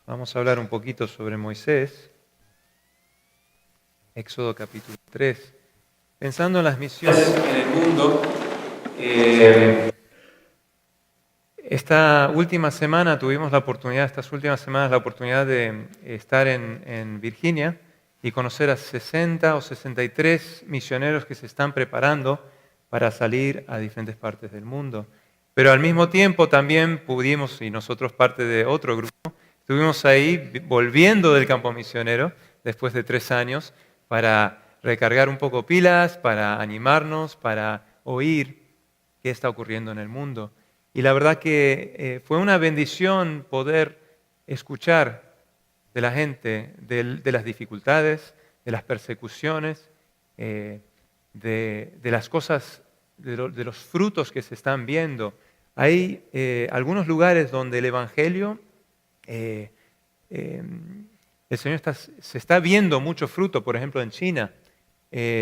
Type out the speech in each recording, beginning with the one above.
Vamos a hablar un poquito sobre Moisés, Éxodo capítulo 3. Pensando en las misiones en el mundo, estas últimas semanas la oportunidad de estar en Virginia y conocer a 60 o 63 misioneros que se están preparando para salir a diferentes partes del mundo. Pero al mismo tiempo también pudimos, y nosotros parte de otro grupo, estuvimos ahí volviendo del campo misionero después de 3 años para recargar un poco pilas, para animarnos, para oír qué está ocurriendo en el mundo. Y la verdad que fue una bendición poder escuchar de la gente, de las dificultades, de las persecuciones, de las cosas, de los frutos que se están viendo. Hay algunos lugares donde el Evangelio, el Señor se está viendo mucho fruto, por ejemplo en China.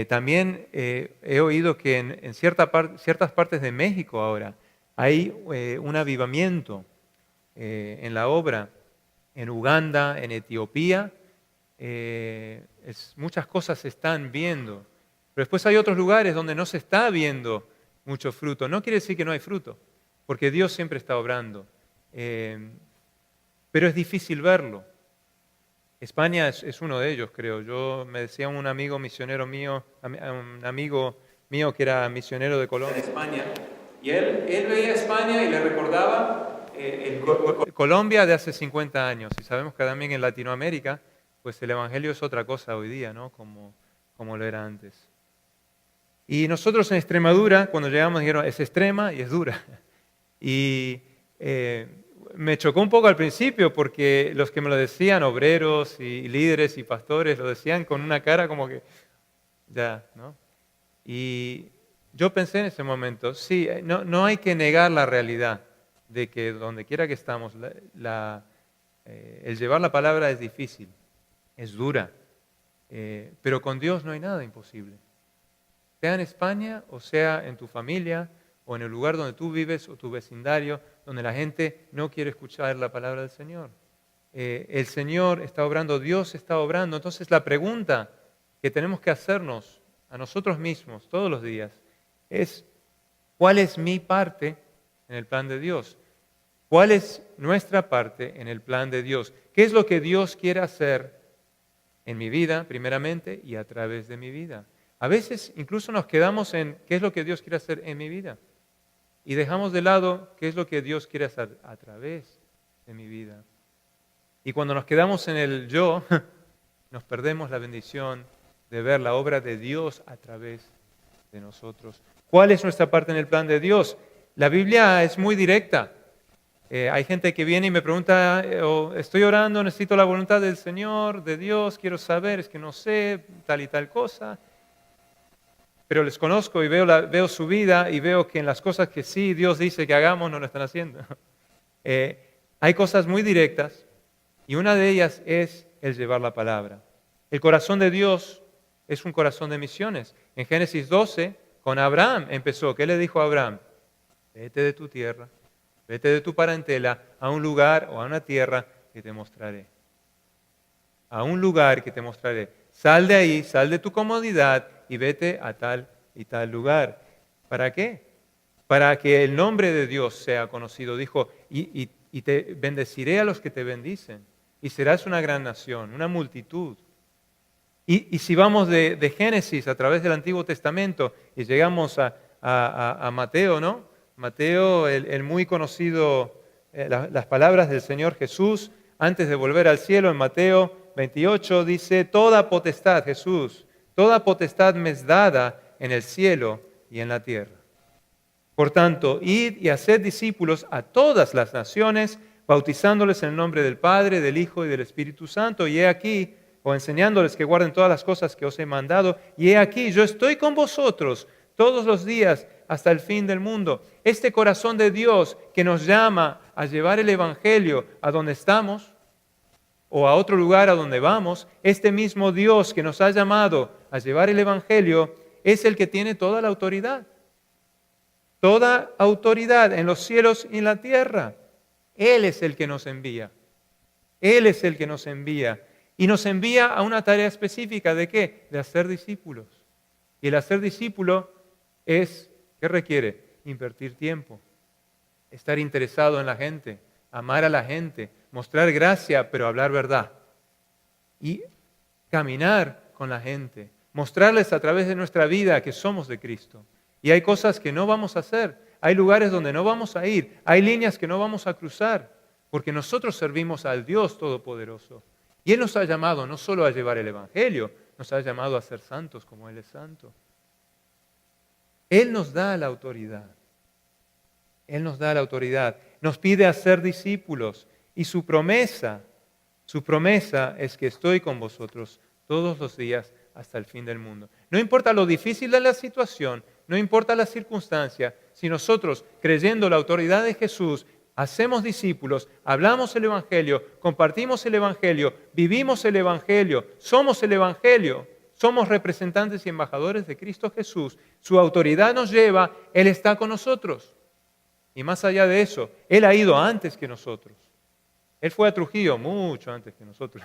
También he oído que en ciertas partes de México ahora hay un avivamiento en la obra. En Uganda, en Etiopía, muchas cosas se están viendo. Pero después hay otros lugares donde no se está viendo mucho fruto. No quiere decir que no hay fruto, porque Dios siempre está obrando. Pero es difícil verlo. España es uno de ellos, creo. Me decía un amigo misionero mío, un amigo mío que era misionero de Colombia en España, y él veía España y le recordaba Colombia de hace 50 años. Y sabemos que también en Latinoamérica, pues el Evangelio es otra cosa hoy día, ¿no? Como lo era antes. Y nosotros en Extremadura, cuando llegamos, dijeron, es extrema y es dura. Y me chocó un poco al principio porque los que me lo decían, obreros y líderes y pastores, lo decían con una cara como que, ya, ¿no? Y yo pensé en ese momento, sí, no hay que negar la realidad de que donde quiera que estamos, el llevar la palabra es difícil, es dura, pero con Dios no hay nada imposible. Sea en España o sea en tu familia, o en el lugar donde tú vives o tu vecindario, donde la gente no quiere escuchar la palabra del Señor. El Señor está obrando, Dios está obrando. Entonces la pregunta que tenemos que hacernos a nosotros mismos todos los días es, ¿cuál es mi parte en el plan de Dios? ¿Cuál es nuestra parte en el plan de Dios? ¿Qué es lo que Dios quiere hacer en mi vida, primeramente, y a través de mi vida? A veces incluso nos quedamos en qué es lo que Dios quiere hacer en mi vida. Y dejamos de lado qué es lo que Dios quiere hacer a través de mi vida. Y cuando nos quedamos en el yo, nos perdemos la bendición de ver la obra de Dios a través de nosotros. ¿Cuál es nuestra parte en el plan de Dios? La Biblia es muy directa. Hay gente que viene y me pregunta, estoy orando, necesito la voluntad del Señor, de Dios, quiero saber, es que no sé, tal y tal cosa. Pero les conozco y veo su vida y veo que en las cosas que sí Dios dice que hagamos no lo están haciendo. Hay cosas muy directas y una de ellas es el llevar la palabra. El corazón de Dios es un corazón de misiones. En Génesis 12, con Abraham empezó. ¿Qué le dijo a Abraham? Vete de tu tierra, vete de tu parentela a un lugar o a una tierra que te mostraré. A un lugar que te mostraré. Sal de ahí, sal de tu comodidad y vete a tal y tal lugar. ¿Para qué? Para que el nombre de Dios sea conocido. Dijo, y te bendeciré a los que te bendicen. Y serás una gran nación, una multitud. Y si vamos de Génesis a través del Antiguo Testamento y llegamos a Mateo, ¿no? Mateo, el muy conocido, las palabras del Señor Jesús antes de volver al cielo en Mateo 28 dice, toda potestad, Jesús, toda potestad me es dada en el cielo y en la tierra. Por tanto, id y haced discípulos a todas las naciones, bautizándoles en el nombre del Padre, del Hijo y del Espíritu Santo. Y he aquí, o enseñándoles que guarden todas las cosas que os he mandado. Y he aquí, yo estoy con vosotros todos los días hasta el fin del mundo. Este corazón de Dios que nos llama a llevar el Evangelio a donde estamos, o a otro lugar a donde vamos, este mismo Dios que nos ha llamado a llevar el Evangelio es el que tiene toda la autoridad. Toda autoridad en los cielos y en la tierra. Él es el que nos envía. Él es el que nos envía. Y nos envía a una tarea específica. ¿De qué? De hacer discípulos. Y el hacer discípulo es, ¿qué requiere? Invertir tiempo, estar interesado en la gente, amar a la gente, mostrar gracia, pero hablar verdad. Y caminar con la gente, mostrarles a través de nuestra vida que somos de Cristo. Y hay cosas que no vamos a hacer, hay lugares donde no vamos a ir, hay líneas que no vamos a cruzar, porque nosotros servimos al Dios Todopoderoso. Y Él nos ha llamado no solo a llevar el Evangelio, nos ha llamado a ser santos como Él es santo. Él nos da la autoridad. Él nos da la autoridad. Nos pide hacer discípulos. Y su promesa es que estoy con vosotros todos los días hasta el fin del mundo. No importa lo difícil de la situación, no importa la circunstancia, si nosotros, creyendo la autoridad de Jesús, hacemos discípulos, hablamos el Evangelio, compartimos el Evangelio, vivimos el Evangelio, somos el Evangelio, somos representantes y embajadores de Cristo Jesús, su autoridad nos lleva, Él está con nosotros. Y más allá de eso, Él ha ido antes que nosotros. Él fue a Trujillo mucho antes que nosotros,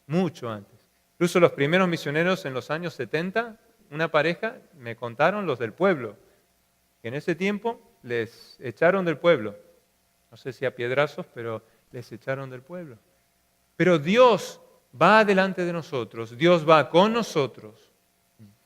mucho antes. Incluso los primeros misioneros en los años 70, una pareja, me contaron los del pueblo, que en ese tiempo les echaron del pueblo. No sé si a piedrazos, pero les echaron del pueblo. Pero Dios va delante de nosotros, Dios va con nosotros,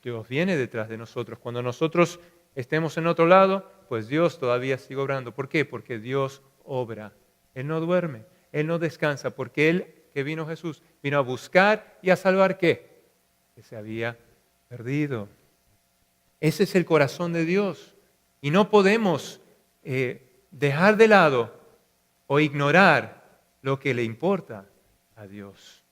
Dios viene detrás de nosotros. Cuando nosotros estemos en otro lado, pues Dios todavía sigue obrando. ¿Por qué? Porque Dios obra. Él no duerme, Él no descansa, porque Él, que vino Jesús, vino a buscar y a salvar ¿qué? Que se había perdido. Ese es el corazón de Dios. Y no podemos dejar de lado o ignorar lo que le importa a Dios.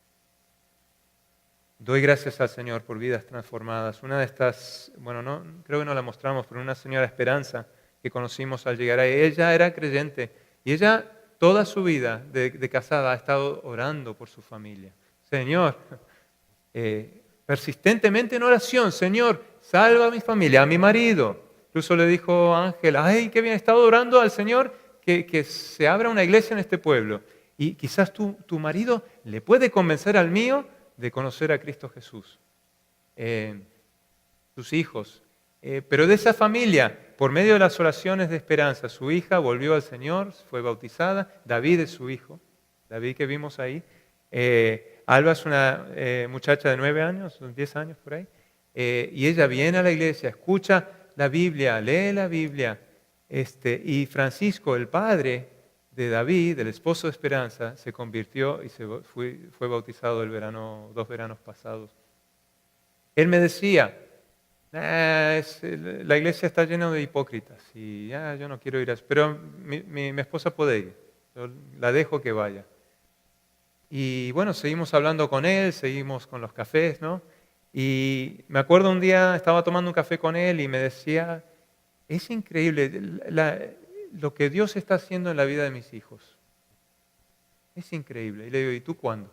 Doy gracias al Señor por vidas transformadas. Una de estas, no, creo que no la mostramos, pero una señora Esperanza que conocimos al llegar ahí. Ella era creyente y ella toda su vida de casada ha estado orando por su familia. Señor, persistentemente en oración, Señor, salva a mi familia, a mi marido. Incluso le dijo Ángel, ay, qué bien, he estado orando al Señor que se abra una iglesia en este pueblo. Y quizás tu marido le puede convencer al mío de conocer a Cristo Jesús. Sus hijos. Pero de esa familia, por medio de las oraciones de Esperanza, su hija volvió al Señor, fue bautizada. David es su hijo, David que vimos ahí. Alba es una muchacha de 9 años, 10 años por ahí. Y ella viene a la iglesia, escucha la Biblia, lee la Biblia. Y Francisco, el padre de David, el esposo de Esperanza, se convirtió y fue bautizado 2 veranos pasados. Él me decía, la iglesia está llena de hipócritas y yo no quiero ir a eso, pero mi esposa puede ir, yo la dejo que vaya. Y bueno, seguimos hablando con él, seguimos con los cafés, ¿no? Y me acuerdo un día, estaba tomando un café con él y me decía, es increíble lo que Dios está haciendo en la vida de mis hijos. Es increíble. Y le digo, ¿y tú cuándo?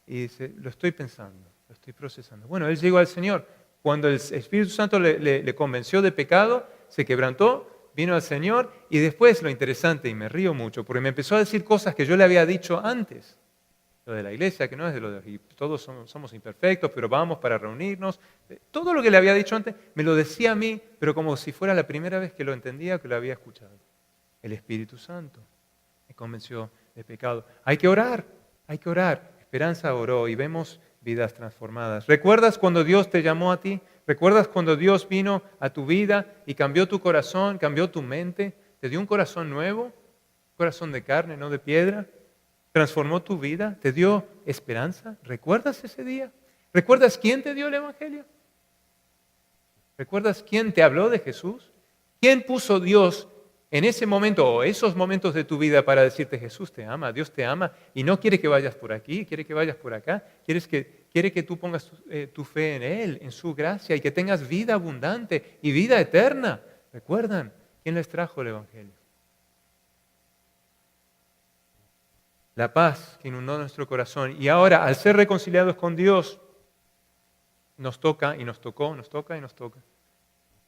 Y dice, lo estoy pensando, lo estoy procesando. Bueno, él llegó al Señor. Cuando el Espíritu Santo le convenció de pecado, se quebrantó, vino al Señor y después lo interesante, y me río mucho, porque me empezó a decir cosas que yo le había dicho antes. Lo de la iglesia, que no es de lo de todos somos imperfectos, pero vamos para reunirnos. Todo lo que le había dicho antes me lo decía a mí, pero como si fuera la primera vez que lo entendía, que lo había escuchado. El Espíritu Santo me convenció de pecado. Hay que orar, hay que orar. Esperanza oró y vemos vidas transformadas. ¿Recuerdas cuando Dios te llamó a ti? ¿Recuerdas cuando Dios vino a tu vida y cambió tu corazón, cambió tu mente? ¿Te dio un corazón nuevo? ¿Un corazón de carne, no de piedra? ¿Transformó tu vida? ¿Te dio esperanza? ¿Recuerdas ese día? ¿Recuerdas quién te dio el Evangelio? ¿Recuerdas quién te habló de Jesús? ¿Quién puso Dios en ese momento o esos momentos de tu vida para decirte Jesús te ama, Dios te ama y no quiere que vayas por aquí, quiere que vayas por acá, quiere que tú pongas tu fe en Él, en su gracia y que tengas vida abundante y vida eterna? ¿Recuerdan quién les trajo el Evangelio? La paz que inundó nuestro corazón. Y ahora, al ser reconciliados con Dios, nos toca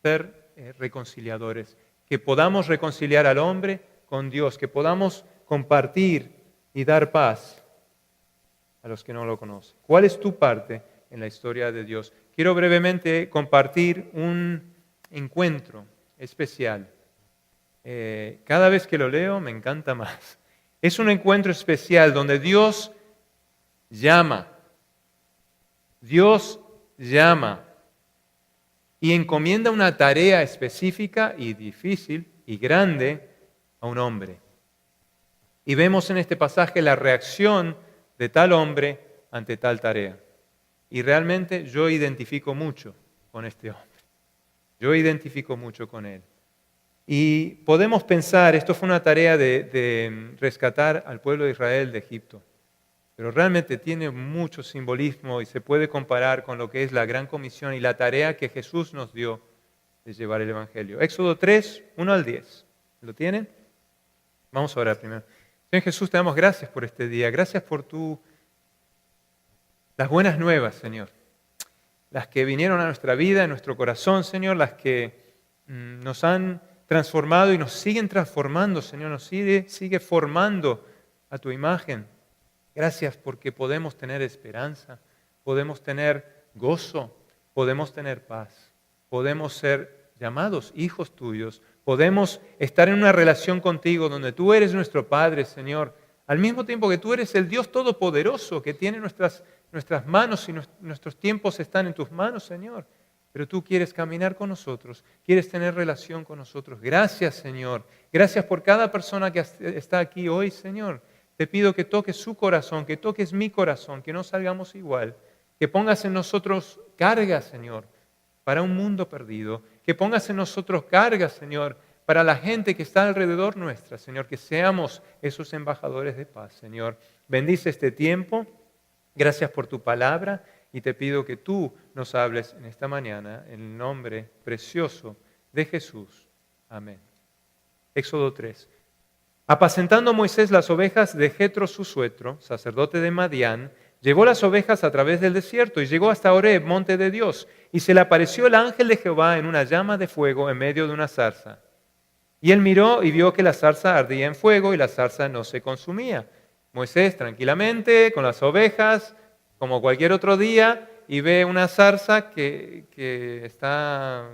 ser reconciliadores. Que podamos reconciliar al hombre con Dios, que podamos compartir y dar paz a los que no lo conocen. ¿Cuál es tu parte en la historia de Dios? Quiero brevemente compartir un encuentro especial. Cada vez que lo leo me encanta más. Es un encuentro especial donde Dios llama. Dios llama y encomienda una tarea específica y difícil y grande a un hombre. Y vemos en este pasaje la reacción de tal hombre ante tal tarea. Y realmente yo identifico mucho con este hombre. Yo identifico mucho con él. Y podemos pensar, esto fue una tarea de rescatar al pueblo de Israel de Egipto. Pero realmente tiene mucho simbolismo y se puede comparar con lo que es la gran comisión y la tarea que Jesús nos dio de llevar el Evangelio. Éxodo 3, 1 al 10. ¿Lo tienen? Vamos a orar primero. Señor Jesús, te damos gracias por este día. Gracias por las buenas nuevas, Señor. Las que vinieron a nuestra vida, a nuestro corazón, Señor. Las que nos han transformado y nos siguen transformando, Señor. Nos sigue formando a tu imagen. Gracias porque podemos tener esperanza, podemos tener gozo, podemos tener paz, podemos ser llamados hijos tuyos, podemos estar en una relación contigo donde tú eres nuestro Padre, Señor, al mismo tiempo que tú eres el Dios Todopoderoso que tiene nuestras manos y nuestros tiempos están en tus manos, Señor. Pero tú quieres caminar con nosotros, quieres tener relación con nosotros. Gracias, Señor. Gracias por cada persona que está aquí hoy, Señor. Te pido que toques su corazón, que toques mi corazón, que no salgamos igual, que pongas en nosotros cargas, Señor, para un mundo perdido, que pongas en nosotros cargas, Señor, para la gente que está alrededor nuestra, Señor, que seamos esos embajadores de paz, Señor. Bendice este tiempo, gracias por tu palabra y te pido que tú nos hables en esta mañana en el nombre precioso de Jesús. Amén. Éxodo 3. Apacentando Moisés las ovejas de Jetro su suegro, sacerdote de Madián, llevó las ovejas a través del desierto y llegó hasta Horeb, monte de Dios, y se le apareció el ángel de Jehová en una llama de fuego en medio de una zarza. Y él miró y vio que la zarza ardía en fuego y la zarza no se consumía. Moisés tranquilamente con las ovejas, como cualquier otro día, y ve una zarza que está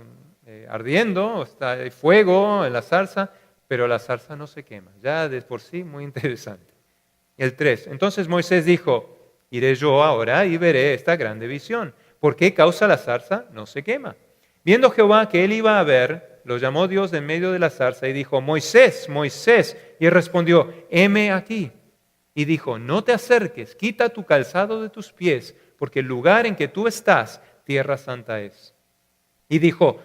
ardiendo, está hay fuego en la zarza, pero la zarza no se quema. Ya de por sí muy interesante. El 3. Entonces Moisés dijo, iré yo ahora y veré esta grande visión. ¿Por qué causa la zarza no se quema? Viendo Jehová que él iba a ver, lo llamó Dios de en medio de la zarza y dijo, Moisés, Moisés. Y él respondió, heme aquí. Y dijo, no te acerques, quita tu calzado de tus pies, porque el lugar en que tú estás, tierra santa es. Y dijo,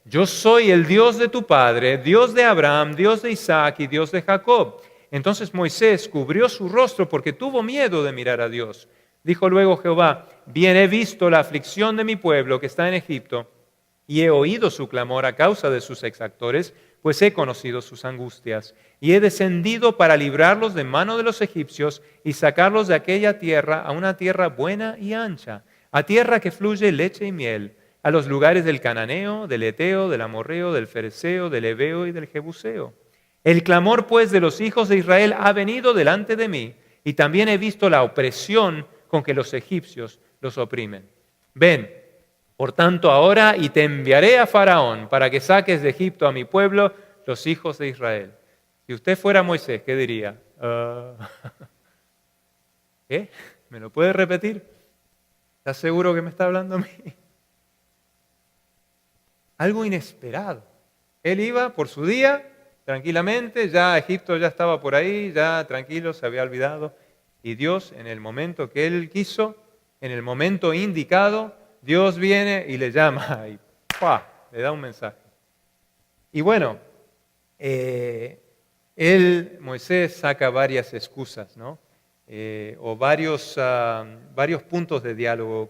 yo soy el Dios de tu padre, Dios de Abraham, Dios de Isaac y Dios de Jacob. Entonces Moisés cubrió su rostro porque tuvo miedo de mirar a Dios. Dijo luego Jehová, bien he visto la aflicción de mi pueblo que está en Egipto, y he oído su clamor a causa de sus exactores, pues he conocido sus angustias. Y he descendido para librarlos de mano de los egipcios y sacarlos de aquella tierra a una tierra buena y ancha, a tierra que fluye leche y miel, a los lugares del cananeo, del eteo, del amorreo, del fereceo, del heveo y del jebuseo. El clamor pues de los hijos de Israel ha venido delante de mí, y también he visto la opresión con que los egipcios los oprimen. Ven, por tanto ahora, y te enviaré a Faraón para que saques de Egipto a mi pueblo, los hijos de Israel. Si usted fuera Moisés, ¿qué diría? ¿Qué? ¿Me lo puede repetir? ¿Estás seguro que me está hablando a mí? Algo inesperado. Él iba por su día, tranquilamente, ya Egipto ya estaba por ahí, ya tranquilo, se había olvidado. Y Dios, en el momento que Él quiso, en el momento indicado, Dios viene y le llama y ¡pah! Le da un mensaje. Y bueno, Moisés saca varias excusas, ¿no? O varios puntos de diálogo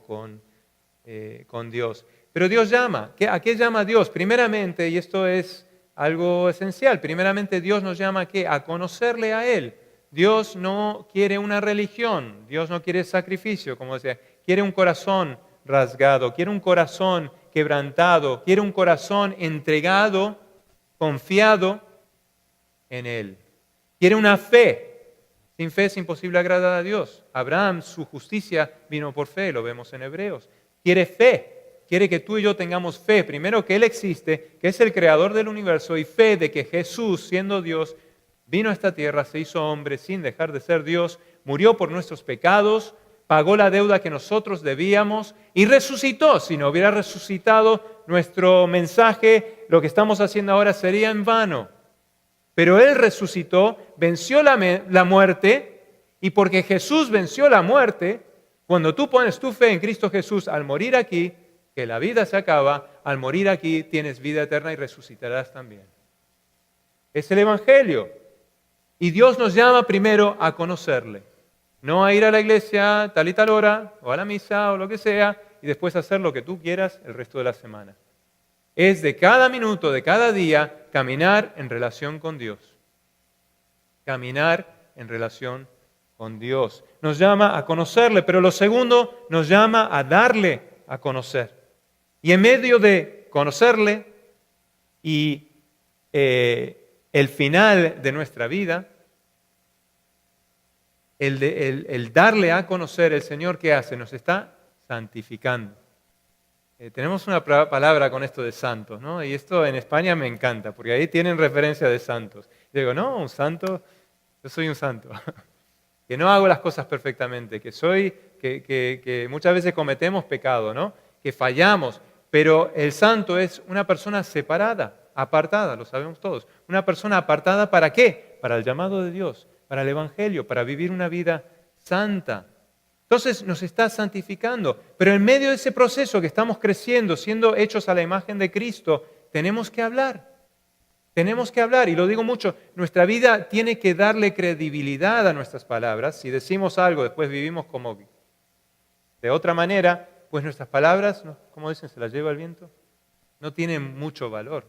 con Dios. Pero Dios llama. ¿A qué llama Dios? Primeramente, y esto es algo esencial, primeramente Dios nos llama ¿a qué? A conocerle a Él. Dios no quiere una religión, Dios no quiere sacrificio, como decía, quiere un corazón rasgado, quiere un corazón quebrantado, quiere un corazón entregado, confiado en Él. Quiere una fe Sin fe es imposible agradar a Dios. Abraham, su justicia vino por fe, lo vemos en Hebreos. Quiere fe, quiere que tú y yo tengamos fe. Primero que Él existe, que es el creador del universo, y fe de que Jesús, siendo Dios, vino a esta tierra, se hizo hombre sin dejar de ser Dios, murió por nuestros pecados, pagó la deuda que nosotros debíamos y resucitó. Si no hubiera resucitado, nuestro mensaje, lo que estamos haciendo ahora, sería en vano. Pero Él resucitó, venció la muerte, y porque Jesús venció la muerte, cuando tú pones tu fe en Cristo Jesús, al morir aquí, que la vida se acaba, al morir aquí tienes vida eterna y resucitarás también. Es el Evangelio. Y Dios nos llama primero a conocerle. No a ir a la iglesia tal y tal hora, o a la misa, o lo que sea, y después hacer lo que tú quieras el resto de la semana. Es de cada minuto, de cada día, caminar en relación con Dios. Caminar en relación con Dios. Nos llama a conocerle, pero lo segundo, nos llama a darle a conocer. Y en medio de conocerle y el final de nuestra vida, el darle a conocer, el Señor, ¿qué hace? Nos está santificando. Tenemos una palabra con esto de santos, ¿no? Y esto en España me encanta, porque ahí tienen referencia de santos. Y digo, no, un santo, yo soy un santo, que no hago las cosas perfectamente, que muchas veces cometemos pecado, ¿no? Que fallamos, pero el santo es una persona separada, apartada, lo sabemos todos. Una persona apartada, ¿para qué? Para el llamado de Dios, para el Evangelio, para vivir una vida santa. Entonces nos está santificando, pero en medio de ese proceso que estamos creciendo, siendo hechos a la imagen de Cristo, tenemos que hablar. Tenemos que hablar, y lo digo mucho, nuestra vida tiene que darle credibilidad a nuestras palabras. Si decimos algo, después vivimos como de otra manera, pues nuestras palabras, ¿cómo dicen? ¿Se las lleva el viento? No tienen mucho valor.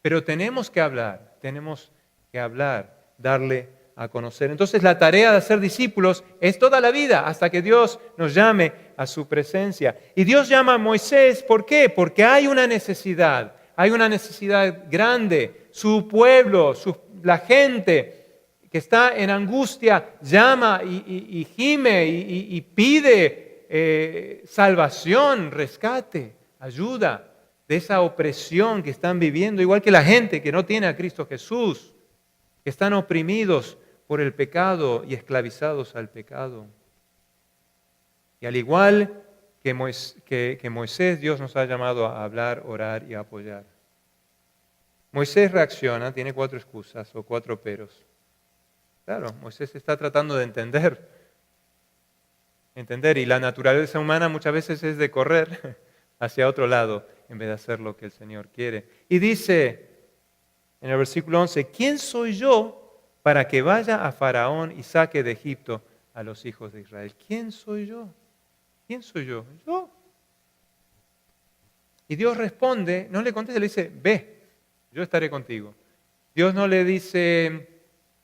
Pero tenemos que hablar, darle a conocer. Entonces la tarea de hacer discípulos es toda la vida hasta que Dios nos llame a su presencia. Y Dios llama a Moisés, ¿por qué? Porque hay una necesidad grande. Su pueblo, la gente que está en angustia llama y gime y pide salvación, rescate, ayuda de esa opresión que están viviendo, igual que la gente que no tiene a Cristo Jesús, que están oprimidos por el pecado y esclavizados al pecado. Y al igual que Moisés, Dios nos ha llamado a hablar, orar y a apoyar. Moisés reacciona, tiene 4 excusas o 4 peros. Claro, Moisés está tratando de entender, y la naturaleza humana muchas veces es de correr hacia otro lado en vez de hacer lo que el Señor quiere. Y dice en el versículo 11, ¿quién soy yo para que vaya a Faraón y saque de Egipto a los hijos de Israel? ¿Quién soy yo? ¿Quién soy yo? Yo. Y Dios responde, no le contesta, le dice, ve, yo estaré contigo. Dios no le dice,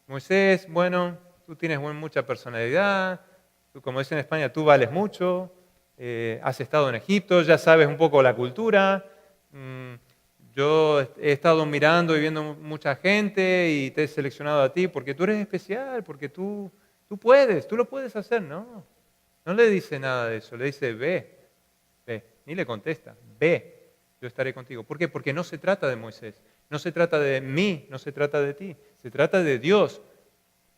Moisés, bueno, tú tienes mucha personalidad, tú, como dicen en España, tú vales mucho, has estado en Egipto, ya sabes un poco la cultura, yo he estado mirando y viendo mucha gente y te he seleccionado a ti porque tú eres especial, porque tú puedes, tú lo puedes hacer. No, no le dice nada de eso, le dice, ve, ni le contesta, ve, yo estaré contigo. ¿Por qué? Porque no se trata de Moisés, no se trata de mí, no se trata de ti, se trata de Dios.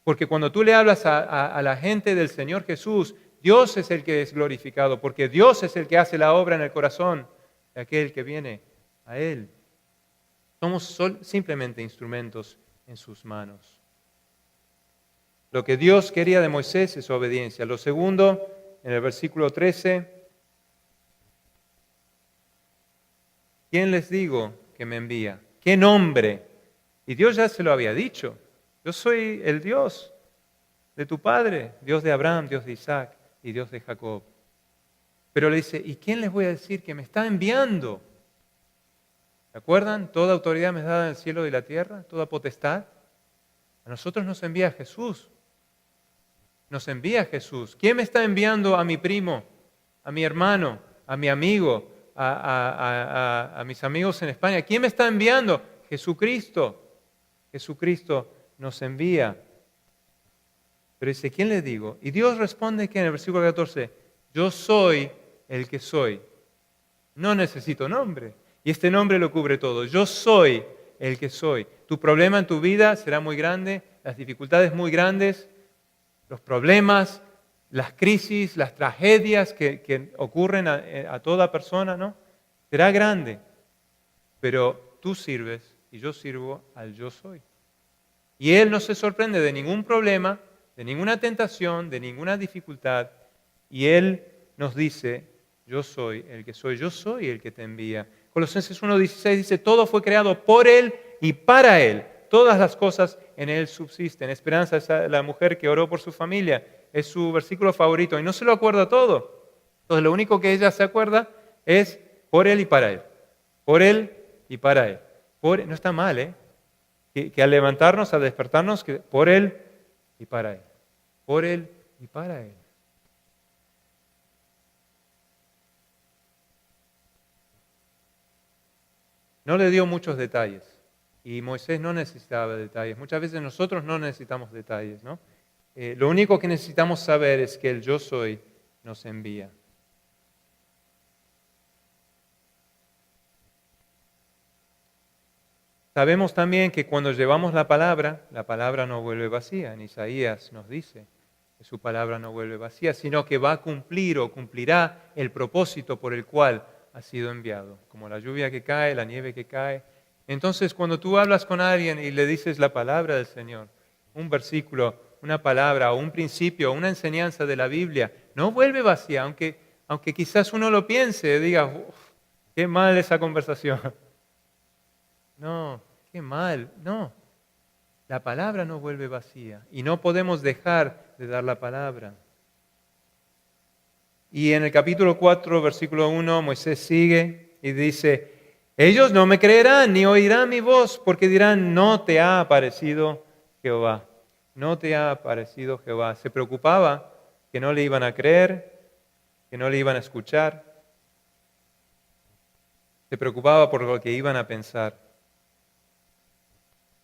Porque cuando tú le hablas a la gente del Señor Jesús, Dios es el que es glorificado, porque Dios es el que hace la obra en el corazón de aquel que viene a Él. Somos simplemente instrumentos en sus manos. Lo que Dios quería de Moisés es obediencia. Lo segundo, en el versículo 13, ¿quién les digo que me envía? ¿Qué nombre? Y Dios ya se lo había dicho. Yo soy el Dios de tu padre, Dios de Abraham, Dios de Isaac y Dios de Jacob. Pero le dice, ¿y quién les voy a decir que me está enviando? ¿Se acuerdan? Toda autoridad me es dada en el cielo y la tierra, toda potestad. A nosotros nos envía Jesús. Nos envía Jesús. ¿Quién me está enviando a mi primo, a mi hermano, a mi amigo, a mis amigos en España? ¿Quién me está enviando? Jesucristo. Jesucristo nos envía. Pero dice, ¿quién le digo? Y Dios responde que en el versículo 14, yo soy el que soy. No necesito nombre. Y este nombre lo cubre todo. Yo soy el que soy. Tu problema en tu vida será muy grande, las dificultades muy grandes, los problemas, las crisis, las tragedias que ocurren a toda persona, ¿no? Será grande. Pero tú sirves y yo sirvo al yo soy. Y Él no se sorprende de ningún problema, de ninguna tentación, de ninguna dificultad. Y Él nos dice, yo soy el que soy, yo soy el que te envía. Colosenses 1:16 dice, todo fue creado por Él y para Él. Todas las cosas en Él subsisten. Esperanza es la mujer que oró por su familia. Es su versículo favorito y no se lo acuerda todo. Entonces lo único que ella se acuerda es por Él y para Él. Por Él y para Él. No está mal, ¿eh? Que al levantarnos, al despertarnos, que por Él y para Él. Por Él y para Él. No le dio muchos detalles y Moisés no necesitaba detalles. Muchas veces nosotros no necesitamos detalles, ¿no? Lo único que necesitamos saber es que el yo soy nos envía. Sabemos también que cuando llevamos la palabra no vuelve vacía. En Isaías nos dice que su palabra no vuelve vacía, sino que va a cumplir o cumplirá el propósito por el cual ha sido enviado, como la lluvia que cae, la nieve que cae. Entonces, cuando tú hablas con alguien y le dices la palabra del Señor, un versículo, una palabra o un principio, una enseñanza de la Biblia, no vuelve vacía, aunque quizás uno lo piense, diga, qué mal esa conversación. No, qué mal, no. La palabra no vuelve vacía y no podemos dejar de dar la palabra. Y en el capítulo 4, versículo 1, Moisés sigue y dice, ellos no me creerán ni oirán mi voz porque dirán, no te ha aparecido Jehová. No te ha aparecido Jehová. Se preocupaba que no le iban a creer, que no le iban a escuchar. Se preocupaba por lo que iban a pensar.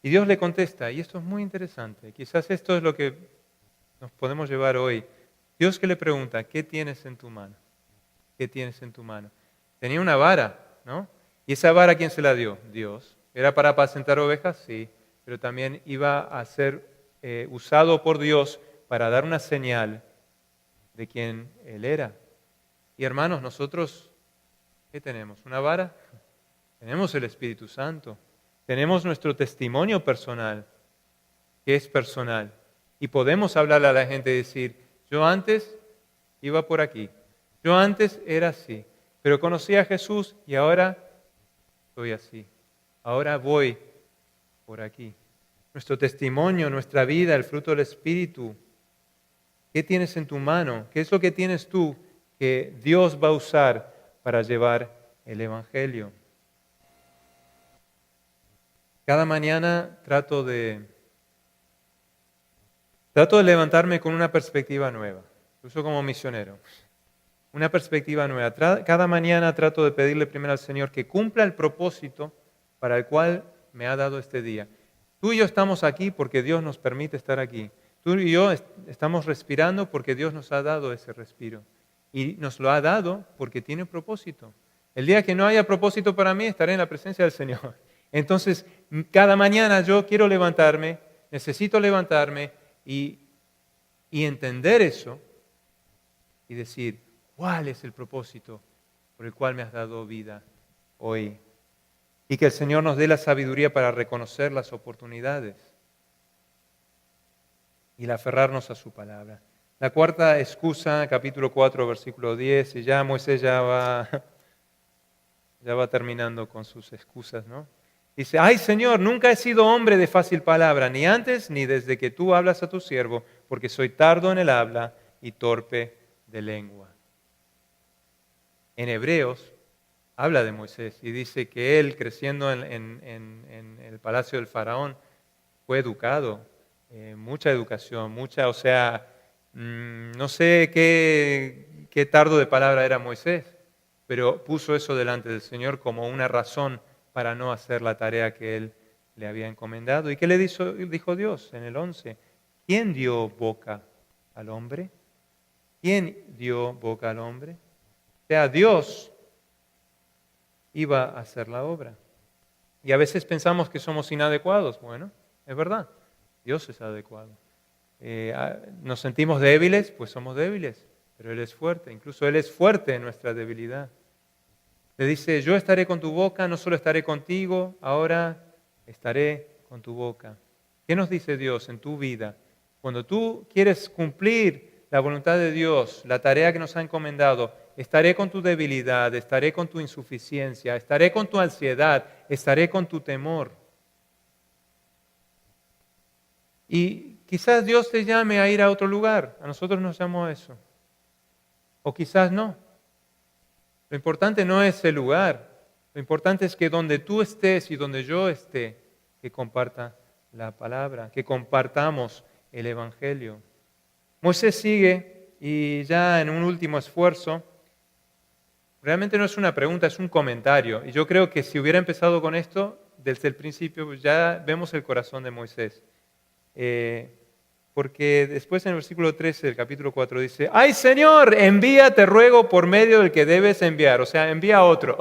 Y Dios le contesta, y esto es muy interesante, quizás esto es lo que nos podemos llevar hoy. Dios que le pregunta, ¿qué tienes en tu mano? ¿Qué tienes en tu mano? Tenía una vara, ¿no? ¿Y esa vara quién se la dio? Dios. ¿Era para apacentar ovejas? Sí, pero también iba a ser usado por Dios para dar una señal de quién Él era. Y hermanos, nosotros, ¿qué tenemos? ¿Una vara? Tenemos el Espíritu Santo. Tenemos nuestro testimonio personal, que es personal. Y podemos hablarle a la gente y decir, yo antes iba por aquí, yo antes era así, pero conocí a Jesús y ahora soy así. Ahora voy por aquí. Nuestro testimonio, nuestra vida, el fruto del Espíritu. ¿Qué tienes en tu mano? ¿Qué es lo que tienes tú que Dios va a usar para llevar el Evangelio? Cada mañana trato de levantarme con una perspectiva nueva, incluso como misionero. Una perspectiva nueva. Cada mañana trato de pedirle primero al Señor que cumpla el propósito para el cual me ha dado este día. Tú y yo estamos aquí porque Dios nos permite estar aquí. Tú y yo estamos respirando porque Dios nos ha dado ese respiro. Y nos lo ha dado porque tiene propósito. El día que no haya propósito para mí, estaré en la presencia del Señor. Entonces, cada mañana yo quiero levantarme, necesito levantarme y entender eso y decir, ¿cuál es el propósito por el cual me has dado vida hoy? Y que el Señor nos dé la sabiduría para reconocer las oportunidades y el aferrarnos a su palabra. La cuarta excusa, capítulo 4, versículo 10, y ya Moisés ya va terminando con sus excusas, ¿no? Dice, ay Señor, nunca he sido hombre de fácil palabra, ni antes ni desde que tú hablas a tu siervo, porque soy tardo en el habla y torpe de lengua. En Hebreos habla de Moisés y dice que él, creciendo en el palacio del faraón, fue educado, mucha educación, o sea, no sé qué tardo de palabra era Moisés, pero puso eso delante del Señor como una razón para no hacer la tarea que Él le había encomendado. ¿Y qué le dijo Dios en el 11? ¿quién dio boca al hombre? ¿Quién dio boca al hombre? O sea, Dios iba a hacer la obra. Y a veces pensamos que somos inadecuados. Bueno, es verdad, Dios es adecuado. Nos sentimos débiles, pues somos débiles, pero Él es fuerte. Incluso Él es fuerte en nuestra debilidad. Le dice, yo estaré con tu boca, no solo estaré contigo, ahora estaré con tu boca. ¿Qué nos dice Dios en tu vida? Cuando tú quieres cumplir la voluntad de Dios, la tarea que nos ha encomendado, estaré con tu debilidad, estaré con tu insuficiencia, estaré con tu ansiedad, estaré con tu temor. Y quizás Dios te llame a ir a otro lugar, a nosotros nos llamó a eso. O quizás no. Lo importante no es el lugar, lo importante es que donde tú estés y donde yo esté, que comparta la palabra, que compartamos el Evangelio. Moisés sigue y ya en un último esfuerzo, realmente no es una pregunta, es un comentario. Y yo creo que si hubiera empezado con esto desde el principio, pues ya vemos el corazón de Moisés. Porque después en el versículo 13 del capítulo 4 dice, ¡ay Señor, envía, te ruego, por medio del que debes enviar! O sea, envía a otro.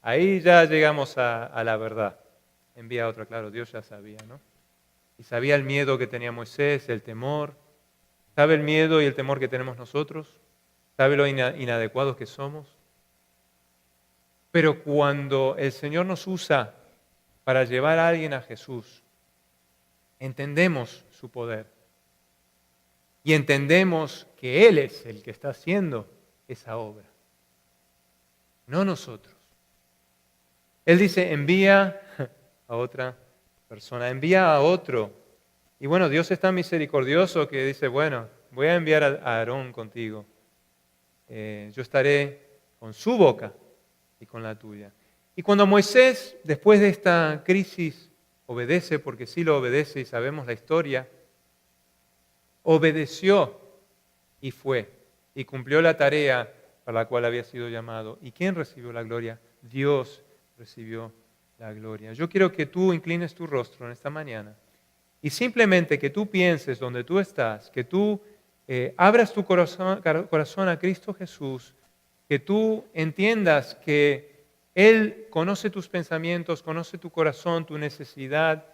Ahí ya llegamos a la verdad. Envía a otro, claro, Dios ya sabía, ¿no? Y sabía el miedo que tenía Moisés, el temor. ¿Sabe el miedo y el temor que tenemos nosotros? ¿Sabe lo inadecuados que somos? Pero cuando el Señor nos usa para llevar a alguien a Jesús, entendemos su poder y entendemos que Él es el que está haciendo esa obra, no nosotros. Él dice, envía a otra persona, envía a otro. Y bueno, Dios es tan misericordioso que dice, bueno, voy a enviar a Aarón contigo. Yo estaré con su boca y con la tuya. Y cuando Moisés, después de esta crisis, obedece, porque sí lo obedece y sabemos la historia, obedeció y fue, y cumplió la tarea para la cual había sido llamado. ¿Y quién recibió la gloria? Dios recibió la gloria. Yo quiero que tú inclines tu rostro en esta mañana y simplemente que tú pienses donde tú estás, que tú abras tu corazón a Cristo Jesús, que tú entiendas que Él conoce tus pensamientos, conoce tu corazón, tu necesidad,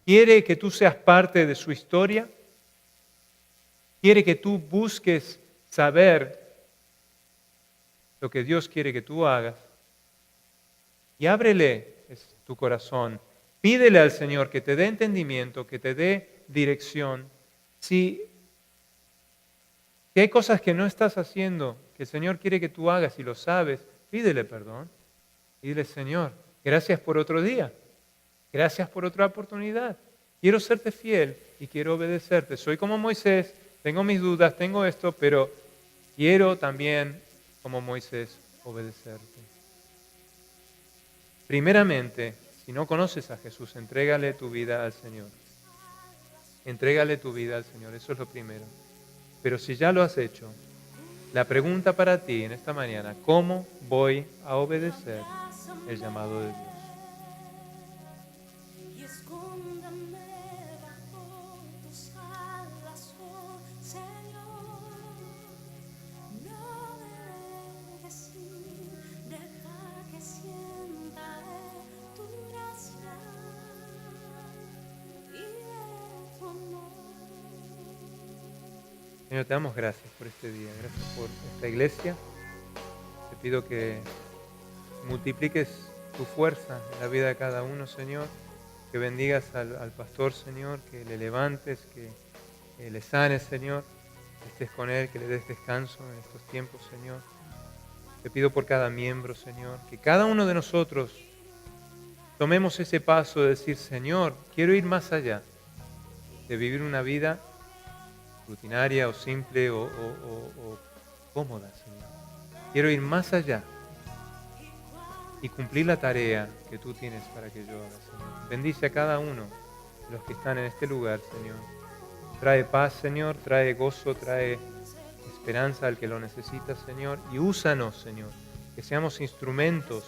quiere que tú seas parte de su historia, quiere que tú busques saber lo que Dios quiere que tú hagas y ábrele tu corazón, pídele al Señor que te dé entendimiento, que te dé dirección. Si hay cosas que no estás haciendo, que el Señor quiere que tú hagas y lo sabes, pídele perdón. Y dile, Señor, gracias por otro día, gracias por otra oportunidad. Quiero serte fiel y quiero obedecerte. Soy como Moisés, tengo mis dudas, tengo esto, pero quiero también, como Moisés, obedecerte. Primeramente, si no conoces a Jesús, entrégale tu vida al Señor. Entrégale tu vida al Señor, eso es lo primero. Pero si ya lo has hecho, la pregunta para ti en esta mañana, ¿cómo voy a obedecer el llamado de Dios? Señor, te damos gracias por este día, gracias por esta iglesia. Te pido que multipliques tu fuerza en la vida de cada uno, Señor, que bendigas al pastor, Señor, que le levantes, que le sanes, Señor, que estés con él, que le des descanso en estos tiempos, Señor. Te pido por cada miembro, Señor, que cada uno de nosotros tomemos ese paso de decir, Señor, quiero ir más allá de vivir una vida rutinaria o simple o cómoda, Señor. Quiero ir más allá y cumplir la tarea que tú tienes para que yo haga, Señor. Bendice a cada uno de los que están en este lugar, Señor. Trae paz, Señor, trae gozo, trae esperanza al que lo necesita, Señor. Y úsanos, Señor, que seamos instrumentos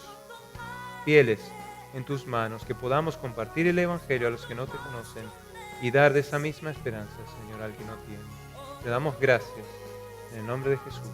fieles en tus manos, que podamos compartir el Evangelio a los que no te conocen y dar de esa misma esperanza, Señor, al que no tiene. Te damos gracias en el nombre de Jesús.